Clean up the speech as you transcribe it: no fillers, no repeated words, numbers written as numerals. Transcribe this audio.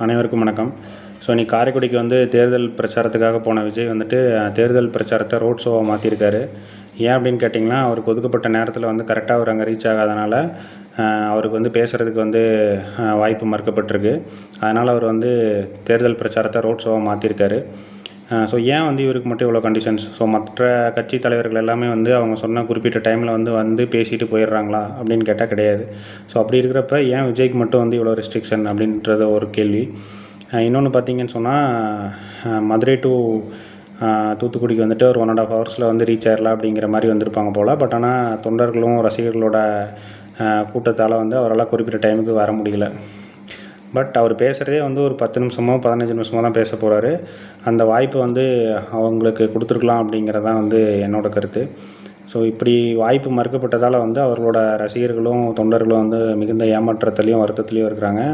அனைவருக்கும் வணக்கம். ஸோ இன்னைக்கு காரைக்குடிக்கு வந்து தேர்தல் பிரச்சாரத்துக்காக போன விஜய் வந்துட்டு தேர்தல் பிரச்சாரத்தை ரோட் ஷோவாக மாற்றிருக்காரு. ஏன் அப்படின்னு கேட்டிங்கன்னா, அவருக்கு ஒதுக்கப்பட்ட நேரத்தில் வந்து கரெக்டாக அவர் அங்கே ரீச் ஆகாதனால அவருக்கு வந்து பேசுகிறதுக்கு வந்து வாய்ப்பு மறுக்கப்பட்டிருக்கு. அதனால் அவர் வந்து தேர்தல் பிரச்சாரத்தை ரோட் ஷோவாக மாற்றிருக்காரு. ஸோ ஏன் வந்து இவருக்கு மட்டும் இவ்வளோ கண்டிஷன்ஸ்? ஸோ மற்ற கட்சி தலைவர்கள் எல்லாமே வந்து அவங்க சொன்ன குறிப்பிட்ட டைமில் வந்து பேசிட்டு போயிடுறாங்களா அப்படின்னு கேட்டால் கிடையாது. ஸோ அப்படி இருக்கிறப்ப ஏன் விஜய்க்கு மட்டும் வந்து இவ்வளோ ரெஸ்ட்ரிக்ஷன் அப்படின்றது ஒரு கேள்வி. இன்னொன்று பார்த்தீங்கன்னு சொன்னால், மதுரை டு தூத்துக்குடிக்கு வந்துட்டு ஒரு 1.5 ஹவர்ஸில் வந்து ரீச் ஆயிடலாம் அப்படிங்கிற மாதிரி வந்திருப்பாங்க போல். பட் ஆனால் தொண்டர்களும் ரசிகர்களோட கூட்டத்தால் வந்து அவரால் குறிப்பிட்ட டைமுக்கு வர முடியல. பட் அவர் பேசுகிறதே வந்து ஒரு 10 நிமிஷமோ 15 நிமிஷமோ தான் பேச போகிறாரு. அந்த வாய்ப்பு வந்து அவங்களுக்கு கொடுத்துருக்கலாம் அப்படிங்கிறதான் வந்து என்னோடய கருத்து. ஸோ இப்படி வாய்ப்பு மறுக்கப்பட்டதால் வந்து அவர்களோட ரசிகர்களும் தொண்டர்களும் வந்து மிகுந்த ஏமாற்றத்துலேயும் வருத்தத்துலேயும் இருக்கிறாங்க.